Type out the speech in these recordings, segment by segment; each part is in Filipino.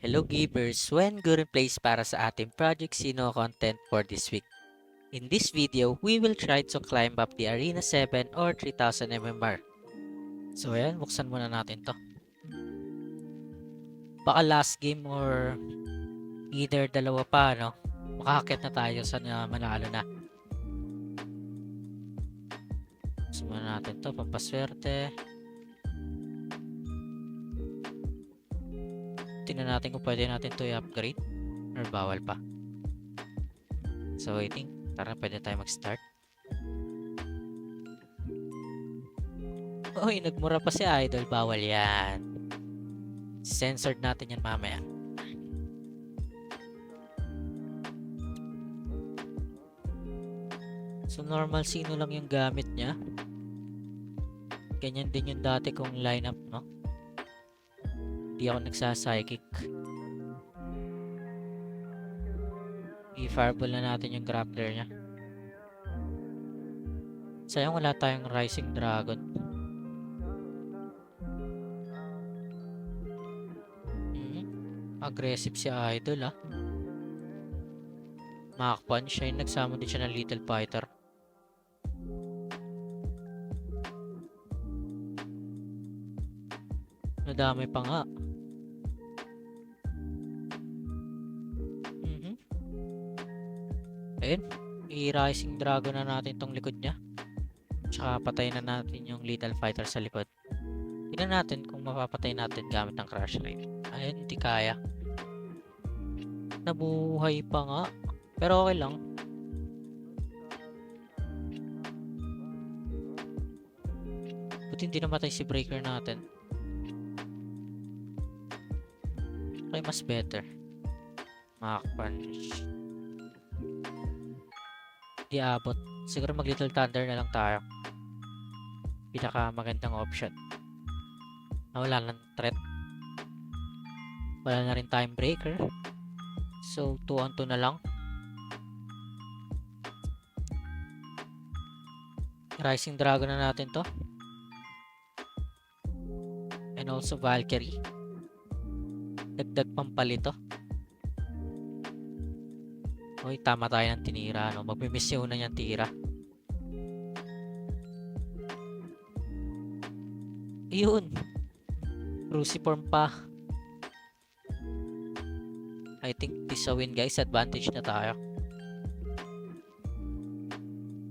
Hello Givers! When good in place para sa ating Project Sino content for this week. In this video, we will try to climb up the Arena 7 or 3000 mmR. So ayan, buksan muna natin to. Baka last game or either dalawa pa, no? Makakakit na tayo sa manalo na. Buksan muna natin to, pampaswerte. Tingnan natin kung pwede natin to i-upgrade or bawal pa. So waiting, tara pwede tayo mag-start. Uy, nagmura pa si Idol, bawal yan. Censored natin yan mamaya. So normal sino lang yung gamit niya. Ganyan din yung dati kong lineup, no? Hindi ako nagsa-psychic. I-fireball na natin yung grappler niya. Sayang wala tayong Rising Dragon. Aggressive si Idol, ah. Mach Punch siya yung nagsama din siya ng Little Fighter. Nadamay pa nga. Ayun, i-Rising Dragon na natin tong likod niya. Tsaka patayin na natin yung Little Fighter sa likod. Tignan natin kung mapapatay natin gamit ng Crush Rate. Ayun, hindi kaya. Nabuhay pa nga. Pero okay lang. Buti hindi namatay si Breaker natin. Okay, mas better. Mach Punch. Di abot. Siguro mag Little Thunder na lang tayo. Pinaka magandang option. Wala nang threat. Wala na rin time breaker. So 2 on 2 na lang. Rising Dragon na natin to. And also Valkyrie. Dagdag pampalito. Uy, tama tayo ng tinira, no? Magmimisyon na niyang tira. Yun. Cruciform pa. I think this a win, guys. Advantage na tayo.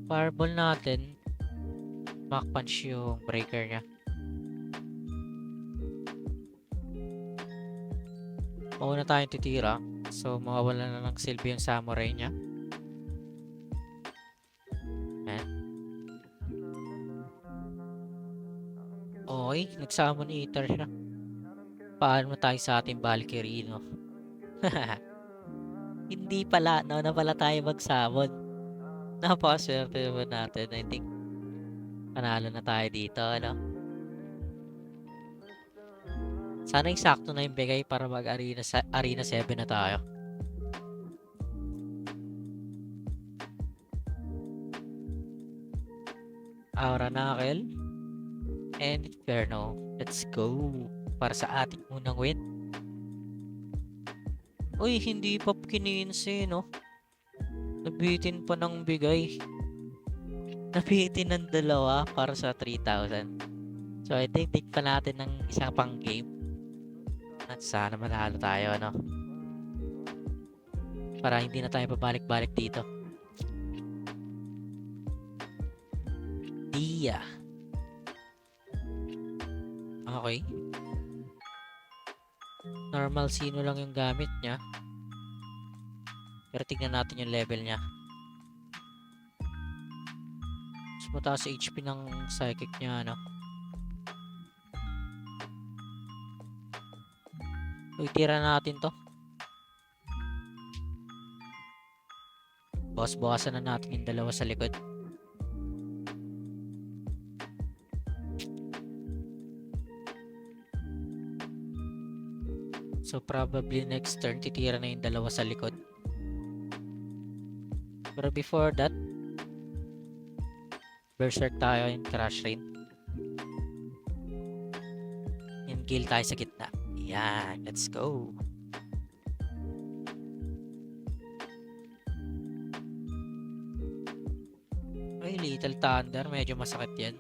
Fireball natin. Mach Punch yung breaker niya. Mauna tayong titira. So, mawawala na ng silbi yung samurai niya. Ayan. Okay, nag-summon eater siya. Paano tayo sa ating Valkyrie, no? Hindi pala, no? Na pala tayo mag-summon. Napakaswerte naman natin. I think, panalo na tayo dito, ano? Sana eksakto na yung bigay para mag-Arena 7 na tayo. Aura Knuckle and Inferno. Let's go. Para sa ating unang win. Uy, hindi pa kininsi, no? Nabitin pa ng bigay. Nabitin ng dalawa para sa 3,000. So, I think take pa natin ng isang pang game. At sana manalo tayo, no? Para hindi na tayo pabalik-balik dito. Dia. Okay. Normal sino lang yung gamit niya. Pero tignan natin yung level niya. Mas mataas sa HP ng psychic niya, no? Uy, tira natin to. Bawas-bawasan na natin yung dalawa sa likod. So probably next turn titira na yung dalawa sa likod. Pero before that, Berserk tayo in Crush Rain. In Gale tayo sa gitna. Yan, let's go. Little Thunder, medyo masakit yan.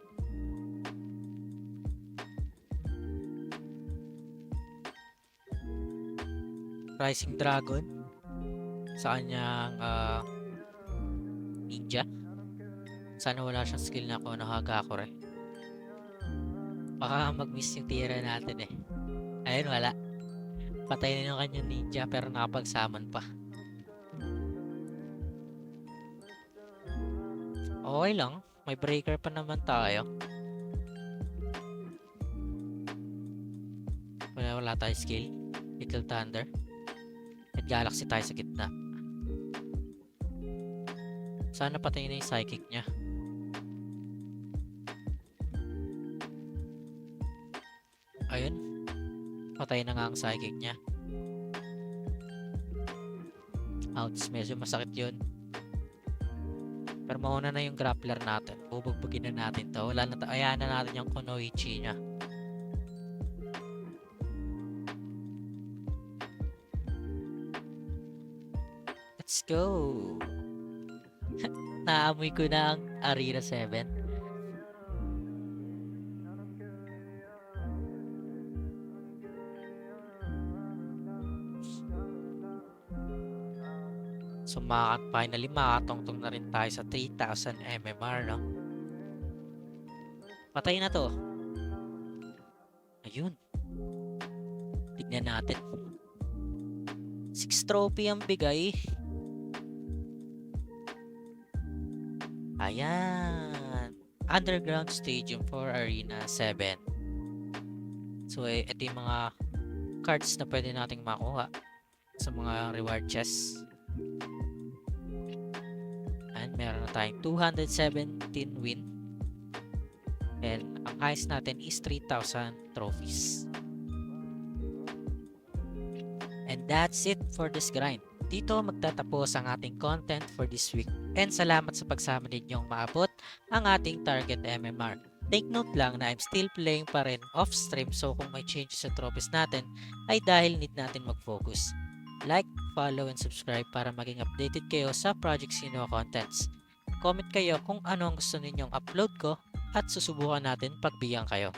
Rising Dragon sa kanyang ninja. Sana wala siyang skill na ako Hagakure. Baka mag-miss yung tira natin eh. Ayun, wala. Patay na yung kanyang ninja pero nakapag-summon pa. Okay lang. May breaker pa naman tayo. Wala tayo skill. Little Thunder. At Galaxy tayo sa gitna. Sana patay na yung psychic niya. Ayun. Patay na nga ang psychic niya. Ouch, medyo masakit yun. Pero mauna na yung grappler natin. Bubugbugin na natin to. Wala na ayan na natin yung Kunoichi niya. Let's go! Naamoy ko na ang Arena 7. So finally makatungtong na rin tayo sa 3,000 MMR, no? Patay na to. Ayun. Tignan natin. 6 trophy ang bigay. Ayan. Underground Stadium for Arena 7. So, ito yung mga cards na pwede nating makuha sa mga reward chests. And meron na tayong 217 win. And ang highest natin is 3,000 trophies. And that's it for this grind. Dito magtatapos ang ating content for this week. And salamat sa pagsama ninyong maabot ang ating target MMR. Take note lang na I'm still playing pa rin off stream, so kung may changes sa trophies natin ay dahil need natin mag-focus. Like, follow, and subscribe para maging updated kayo sa Project Sino contents. Comment kayo kung ano ang gusto ninyong upload ko at susubukan natin pagbigyan kayo.